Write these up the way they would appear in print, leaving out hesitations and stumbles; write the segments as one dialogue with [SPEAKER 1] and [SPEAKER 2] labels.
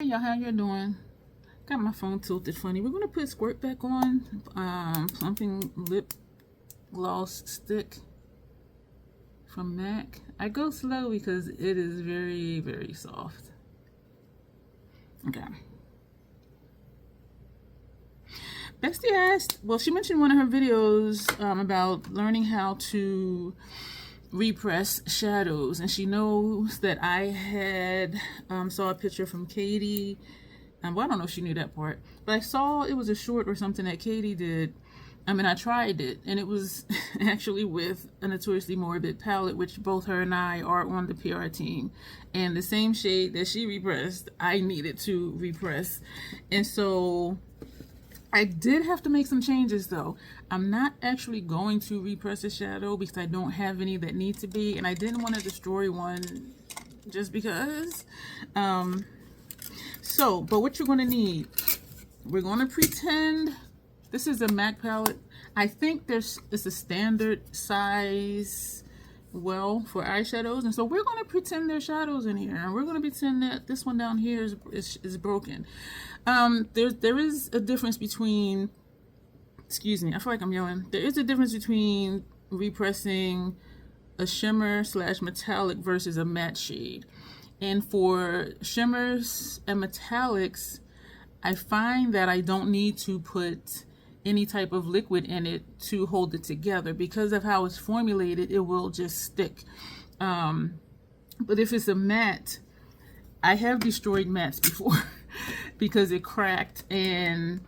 [SPEAKER 1] Hey y'all, how you doing? Got my phone tilted funny. We're gonna put Squirt back on. Plumping lip gloss stick from MAC. I go slow because it is very, very soft. Okay. Bestie asked, well, she mentioned one of her videos about learning how to repress shadows, and she knows that I had saw a picture from Katie. Well, I don't know if she knew that part, but I saw it was a short or something that Katie did. And I tried it, and it was actually with a Notoriously Morbid palette, which both her and I are on the PR team. And the same shade that she repressed, I needed to repress. And so I did have to make some changes though. I'm not actually going to repress a shadow because I don't have any that need to be, and I didn't want to destroy one just because. But what you're going to need, we're going to pretend this is a MAC palette. I think it's a standard size well for eyeshadows, and so we're going to pretend there's shadows in here, and we're going to pretend that this one down here is broken. There is a difference between, excuse me, I feel like I'm yelling. There is a difference between repressing a shimmer / metallic versus a matte shade. And for shimmers and metallics, I find that I don't need to put any type of liquid in it to hold it together. Because of how it's formulated, it will just stick. But if it's a matte, I have destroyed mattes before because it cracked, and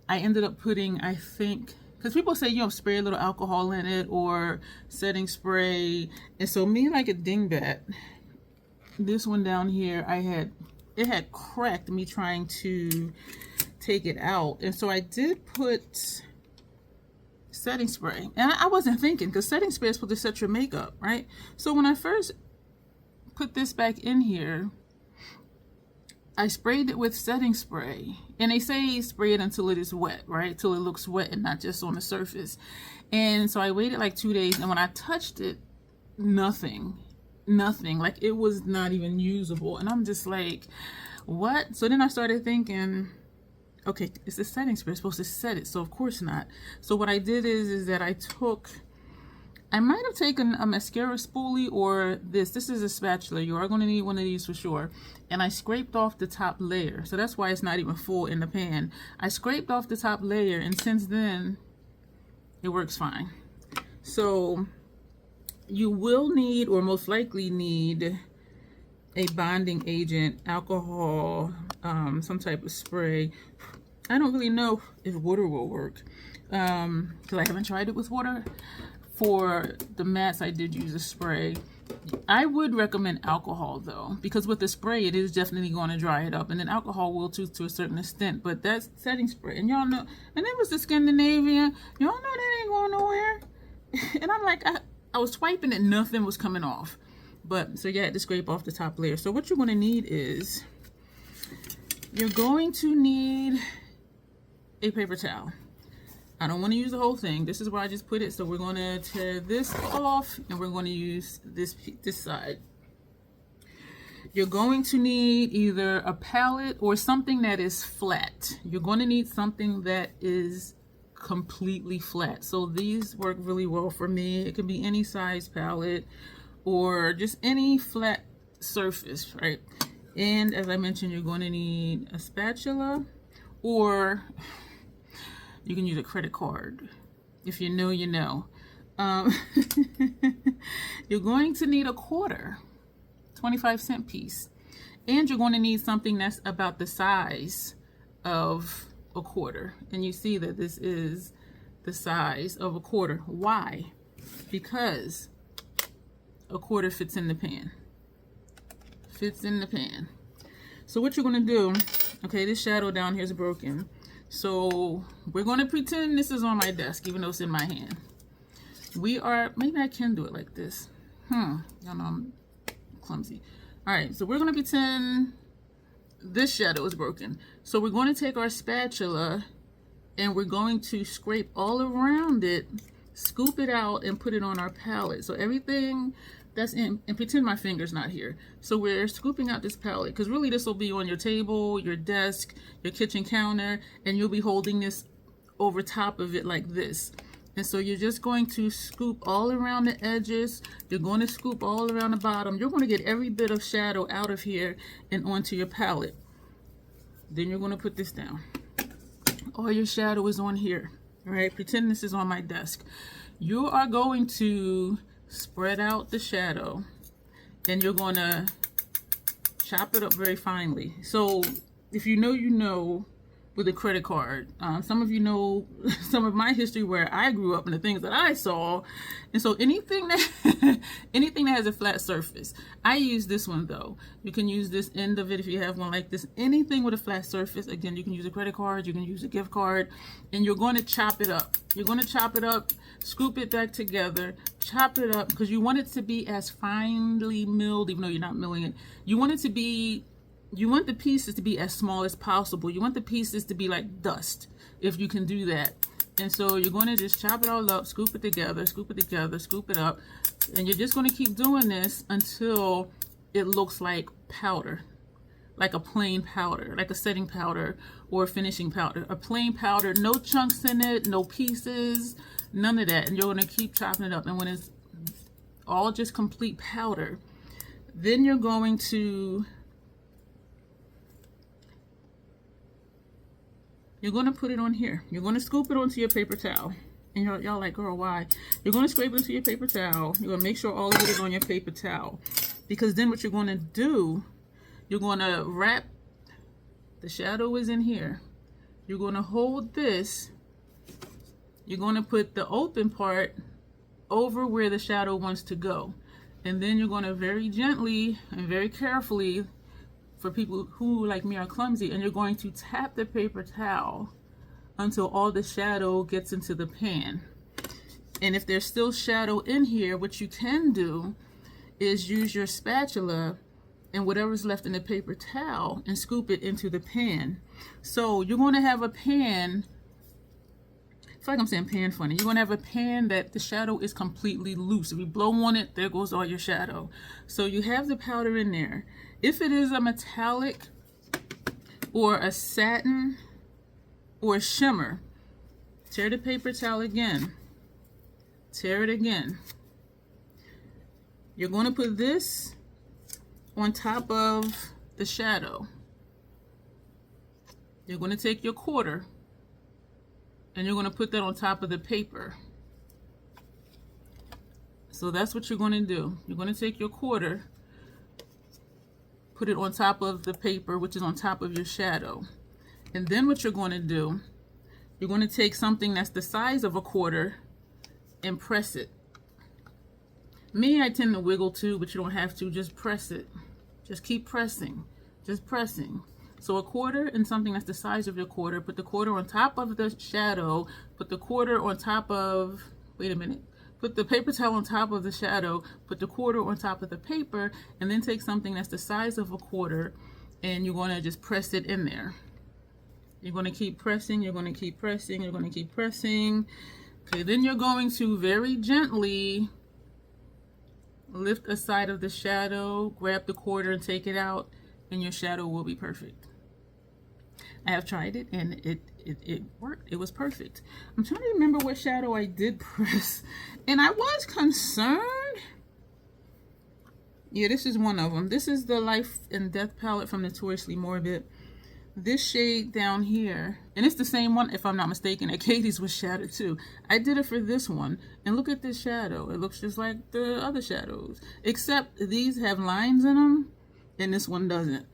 [SPEAKER 1] I ended up putting, I think, because people say, spray a little alcohol in it or setting spray. And so me, like a dingbat, this one down here, it had cracked me trying to take it out. And so I did put setting spray, and I wasn't thinking, because setting spray is supposed to set your makeup, right? So when I first put this back in here, I sprayed it with setting spray, and they say spray it until it is wet, right? Till it looks wet and not just on the surface. And so I waited like 2 days, and when I touched it, nothing, like it was not even usable. And I'm just like, what? So then I started thinking, okay, it's the setting spray, it's supposed to set it, so of course not. So what I did is that I might have taken a mascara spoolie, or this is a spatula. You are going to need one of these for sure. And I scraped off the top layer, so that's why it's not even full in the pan. I scraped off the top layer, and since then it works fine. So you will need, or most likely need, a bonding agent, alcohol, some type of spray. I don't really know if water will work because I haven't tried it with water. For the mattes, I did use a spray. I would recommend alcohol though, because with the spray, it is definitely going to dry it up, and then alcohol will too, to a certain extent. But that's setting spray, and y'all know, and it was the Scandinavian. Y'all know that ain't going nowhere. And I'm like, I was swiping it, nothing was coming off. But so you had to scrape off the top layer. So what you're going to need is, you're going to need a paper towel. I don't want to use the whole thing. This is where I just put it. So we're going to tear this off, and we're going to use this side. You're going to need either a palette or something that is flat. You're going to need something that is completely flat. So these work really well for me. It can be any size palette or just any flat surface, right? And as I mentioned, you're going to need a spatula, or you can use a credit card. If you know, you know. You're going to need a quarter, 25-cent piece. And you're going to need something that's about the size of a quarter. And you see that this is the size of a quarter. Why? Because a quarter fits in the pan. Fits in the pan. So what you're going to do, okay, this shadow down here is broken. So we're going to pretend this is on my desk, even though it's in my hand. Maybe I can do it like this. Y'all know I'm clumsy. All right, so we're going to pretend this shadow is broken. So we're going to take our spatula, and we're going to scrape all around it, scoop it out, and put it on our palette. So everything That's in, and pretend my finger's not here. So we're scooping out this palette, because really this will be on your table, your desk, your kitchen counter, and you'll be holding this over top of it like this. And so you're just going to scoop all around the edges. You're going to scoop all around the bottom. You're going to get every bit of shadow out of here and onto your palette. Then you're going to put this down. All your shadow is on here. All right, pretend this is on my desk. You are going to spread out the shadow, and you're going to chop it up very finely. So if you know, you know, with a credit card. Some of you know some of my history where I grew up and the things that I saw. And so anything that anything that has a flat surface. I use this one though. You can use this end of it if you have one like this. Anything with a flat surface, again, you can use a credit card, you can use a gift card, and you're going to chop it up. You're going to chop it up, scoop it back together, chop it up, because you want it to be as finely milled, even though you're not milling it. You want it to be, you want the pieces to be as small as possible. You want the pieces to be like dust, if you can do that. And so you're going to just chop it all up, scoop it together, scoop it together, scoop it up. And you're just going to keep doing this until it looks like powder, like a plain powder, like a setting powder or a finishing powder. A plain powder, no chunks in it, no pieces, none of that. And you're going to keep chopping it up. And when it's all just complete powder, then you're going to put it on here. You're going to scoop it onto your paper towel. And y'all like, girl, why? You're going to scrape it into your paper towel. You're going to make sure all of it is on your paper towel. Because then what you're going to do, you're going to wrap, the shadow is in here. You're going to hold this. You're going to put the open part over where the shadow wants to go. And then you're going to very gently and very carefully, for people who like me are clumsy, and you're going to tap the paper towel until all the shadow gets into the pan. And if there's still shadow in here, what you can do is use your spatula and whatever's left in the paper towel and scoop it into the pan. So you're going to have a pan, I feel like I'm saying pan funny. You're going to have a pan that the shadow is completely loose. If you blow on it, there goes all your shadow. So you have the powder in there. If it is a metallic or a satin or a shimmer, tear the paper towel again. Tear it again. You're going to put this on top of the shadow. You're going to take your quarter and you're going to put that on top of the paper. So that's what you're going to do. You're going to take your quarter, put it on top of the paper, which is on top of your shadow. And then what you're going to do, you're going to take something that's the size of a quarter and press it. Me, I tend to wiggle too, but you don't have to. Just press it. Just keep pressing. Just pressing. So a quarter and something that's the size of your quarter, put the quarter on top of the shadow, put the quarter on top of, wait a minute, put the paper towel on top of the shadow, put the quarter on top of the paper, and then take something that's the size of a quarter and you're going to just press it in there. You're going to keep pressing, you're going to keep pressing, you're going to keep pressing. Okay, then you're going to very gently lift a side of the shadow, grab the quarter and take it out, and your shadow will be perfect. I have tried it and it worked. It was perfect. I'm trying to remember what shadow I did press, and I was concerned. Yeah, this is one of them. This is the Life and Death palette from Notoriously Morbid. This shade down here, and it's the same one, if I'm not mistaken, at Katie's was shadowed too. I did it for this one, and look at this shadow. It looks just like the other shadows, except these have lines in them, and this one doesn't.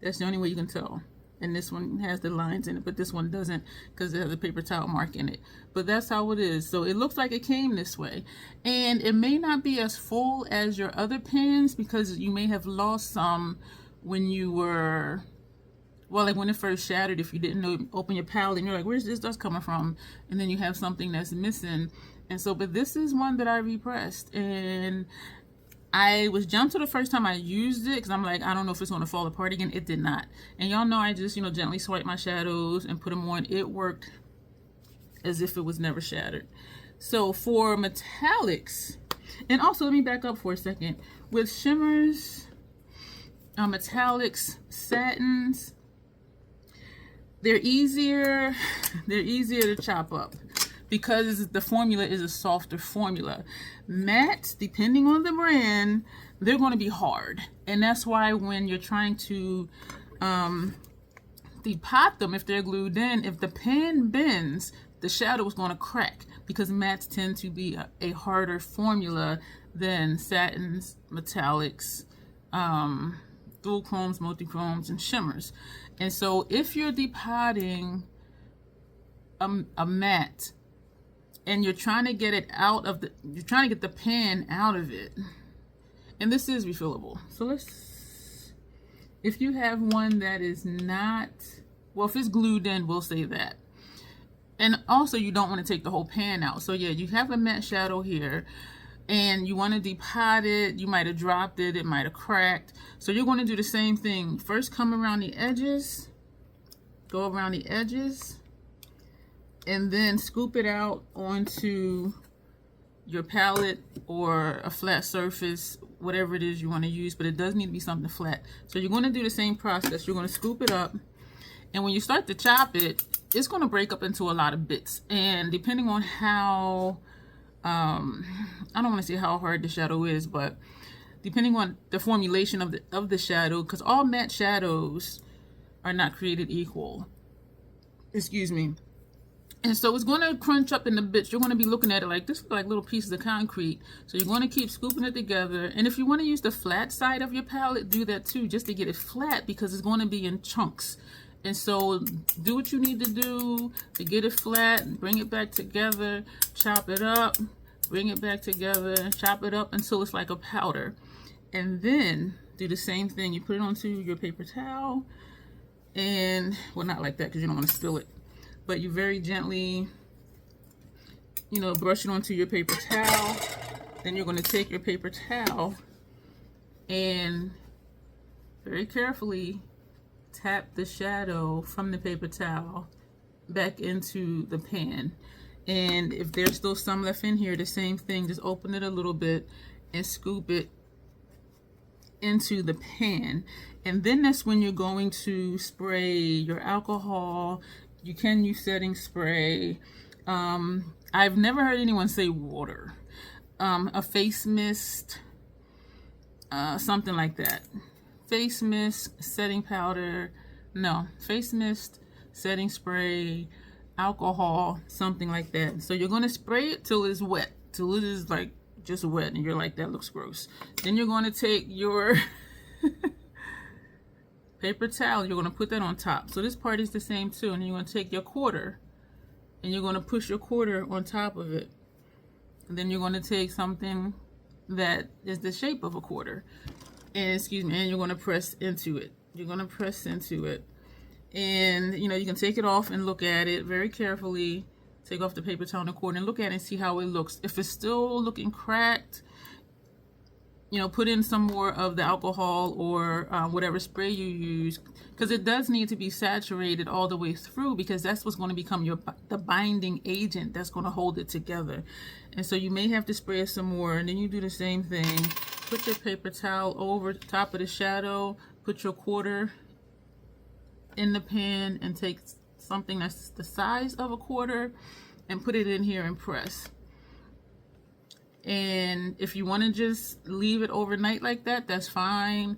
[SPEAKER 1] That's the only way you can tell. And this one has the lines in it, but this one doesn't because it has a paper towel mark in it. But that's how it is. So it looks like it came this way. And it may not be as full as your other pens because you may have lost some when you were, well, like when it first shattered, if you didn't know, open your palette and you're like, where's this dust coming from? And then you have something that's missing. And so, but this is one that I repressed, and I was jumped to the first time I used it because I'm like, I don't know if it's going to fall apart again. It did not. And y'all know I just, you know, gently swipe my shadows and put them on. It worked as if it was never shattered. So for metallics, And also, let me back up for a second. With shimmers, metallics, satins, they're easier to chop up because the formula is a softer formula. Mattes, depending on the brand, they're going to be hard. And that's why when you're trying to depot them, if they're glued in, if the pan bends, the shadow is going to crack because mattes tend to be a harder formula than satins, metallics, dual chromes, multi-chromes, and shimmers. And so if you're depotting a matte and you're trying to get it out of you're trying to get the pan out of it, and this is refillable. So if you have one that is not, well, if it's glued in, we'll say that. And also you don't want to take the whole pan out. So yeah, you have a matte shadow here and you want to depot it. You might have dropped it. It might have cracked. So you're going to do the same thing. First, come around the edges, go around the edges, and then scoop it out onto your palette or a flat surface, whatever it is you want to use, but it does need to be something flat. So you're going to do the same process. You're going to scoop it up, and when you start to chop it, it's going to break up into a lot of bits. And depending on how, I don't want to say how hard the shadow is, but depending on the formulation of the shadow, because all matte shadows are not created equal. Excuse me. And so it's going to crunch up in the bits. You're going to be looking at it like this, like little pieces of concrete. So you're going to keep scooping it together. And if you want to use the flat side of your palette, do that too, just to get it flat, because it's going to be in chunks. And so do what you need to do to get it flat, bring it back together, chop it up, bring it back together, chop it up until it's like a powder. And then do the same thing. You put it onto your paper towel, and, well, not like that because you don't want to spill it. But you very gently, you know, brush it onto your paper towel. Then you're going to take your paper towel and very carefully tap the shadow from the paper towel back into the pan. And if there's still some left in here, the same thing, just open it a little bit and scoop it into the pan. And then that's when you're going to spray your alcohol. You can use setting spray. I've never heard anyone say water. A face mist, something like that. Face mist, setting powder, no, face mist, setting spray, alcohol, something like that. So you're going to spray it till it's wet, till it is like just wet, and you're like, that looks gross. Then you're going to take your paper towel, you're going to put that on top. So this part is the same too, and you're going to take your quarter and you're going to push your quarter on top of it. And then you're going to take something that is the shape of a quarter, and excuse me, and you're going to press into it. You're going to press into it, and you know, you can take it off and look at it very carefully. Take off the paper towel and the quarter and look at it and see how it looks. If it's still looking cracked, you know, put in some more of the alcohol or whatever spray you use, because it does need to be saturated all the way through, because that's what's going to become the binding agent that's going to hold it together. And so you may have to spray it some more, and then you do the same thing. Put your paper towel over the top of the shadow, put your quarter in the pan, and take something that's the size of a quarter and put it in here and press. And if you want to just leave it overnight like that, that's fine.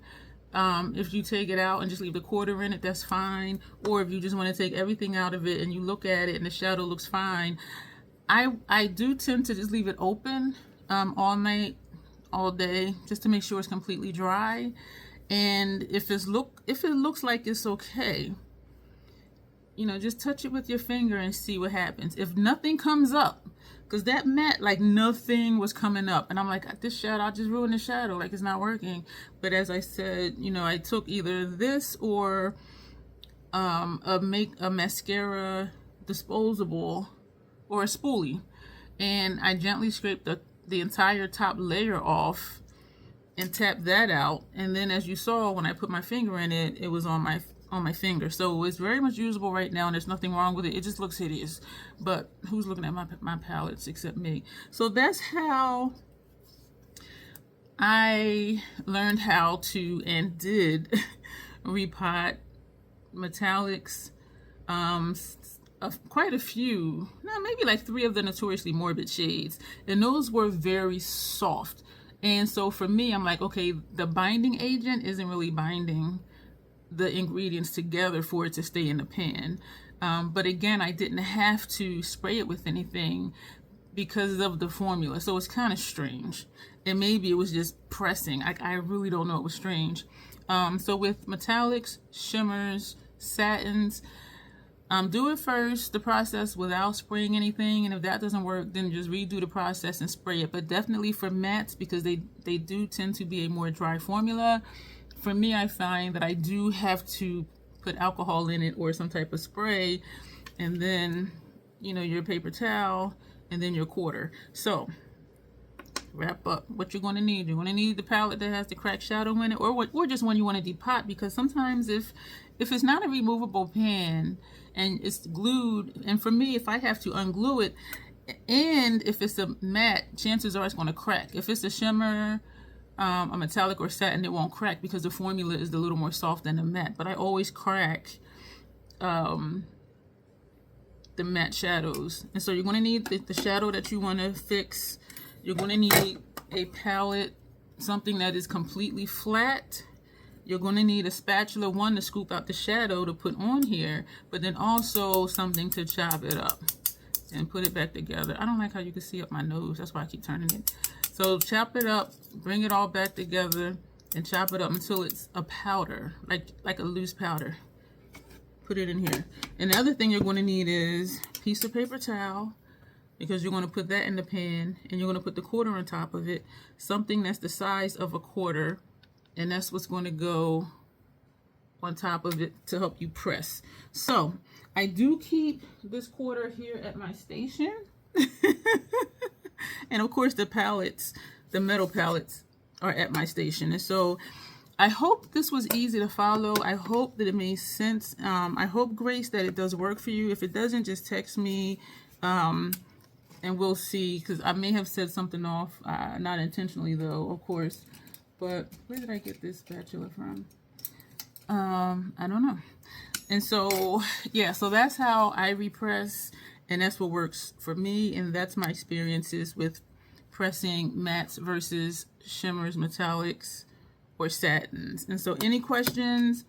[SPEAKER 1] If you take it out and just leave the quarter in it, that's fine. Or if you just want to take everything out of it and you look at it and the shadow looks fine, I do tend to just leave it open all night, all day, just to make sure it's completely dry. And if it looks like it's okay, you know, just touch it with your finger and see what happens. If nothing comes up, because that matte, like, nothing was coming up, and I'm like, this shadow, I'll just ruin the shadow, like, it's not working. But as I said, you know, I took either this or a mascara disposable or a spoolie, and I gently scraped the entire top layer off and tapped that out. And then, as you saw, when I put my finger in it, it was on my finger. So it's very much usable right now, and there's nothing wrong with it. It just looks hideous, but who's looking at my palettes except me? So that's how I learned how to and did repot metallics, quite a few, no, maybe like 3 of the notoriously morbid shades, and those were very soft. And so for me, I'm like, okay, the binding agent isn't really binding the ingredients together for it to stay in the pan. But again, I didn't have to spray it with anything because of the formula, so it's kind of strange. And maybe it was just pressing. I really don't know. It was strange. So with metallics, shimmers, satins, do it first, the process, without spraying anything, and if that doesn't work, then just redo the process and spray it. But definitely for mattes, because they do tend to be a more dry formula, for me, I find that I do have to put alcohol in it or some type of spray, and then, you know, your paper towel, and then your quarter. So wrap up what you're going to need. You're going to need the palette that has the cracked shadow in it, or just one you want to depot, because sometimes if it's not a removable pan and it's glued, and for me, if I have to unglue it, and if it's a matte, chances are it's going to crack. If it's a shimmer, a metallic or satin, it won't crack because the formula is a little more soft than the matte. But I always crack the matte shadows. And so you're going to need the shadow that you want to fix. You're going to need a palette, something that is completely flat. You're going to need a spatula, one to scoop out the shadow to put on here, but then also something to chop it up and put it back together. I don't like how you can see up my nose. That's why I keep turning it. So chop it up, bring it all back together, and chop it up until it's a powder, like a loose powder. Put it in here. And the other thing you're going to need is a piece of paper towel, because you're going to put that in the pan, and you're going to put the quarter on top of it, something that's the size of a quarter, and that's what's going to go on top of it to help you press. So I do keep this quarter here at my station. And of course the palettes, the metal palettes, are at my station. And so I hope this was easy to follow. I hope that it made sense. I hope, Grace, that it does work for you. If it doesn't, just text me, and we'll see, because I may have said something off, not intentionally though, of course. But where did I get this spatula from? I don't know. And so, yeah, so that's how I repress, and that's what works for me, and that's my experiences with pressing mattes versus shimmers, metallics, or satins. And so any questions,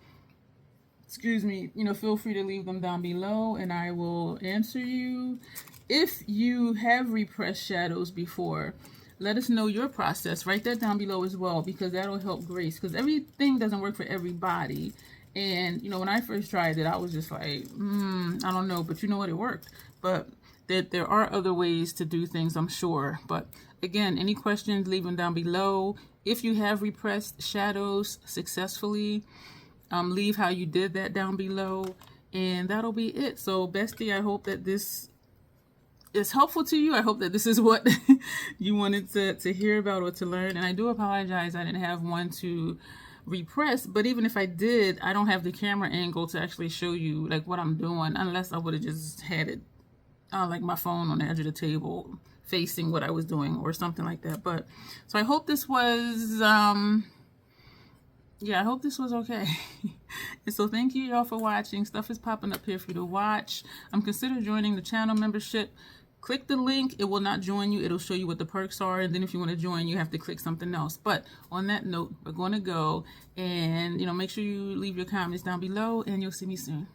[SPEAKER 1] excuse me, you know, feel free to leave them down below, and I will answer you. If you have repressed shadows before, let us know your process. Write that down below as well, because that'll help Grace, because everything doesn't work for everybody. And you know, when I first tried it, I was just like, I don't know, but you know what, it worked. But there are other ways to do things, I'm sure. But again, any questions, leave them down below. If you have repressed shadows successfully, leave how you did that down below, and that'll be it. So bestie, I hope that this is helpful to you. I hope that this is what you wanted to hear about or to learn. And I do apologize I didn't have one to repress, but even if I did, I don't have the camera angle to actually show you like what I'm doing, unless I would have just had it like my phone on the edge of the table facing what I was doing or something like that. But so I hope this was yeah, I hope this was okay. And so thank you y'all for watching. Stuff is popping up here for you to watch. Consider joining the channel membership. Click the link. It will not join you. It'll show you what the perks are. And then if you want to join, you have to click something else. But on that note, we're going to go, and, you know, make sure you leave your comments down below, and you'll see me soon.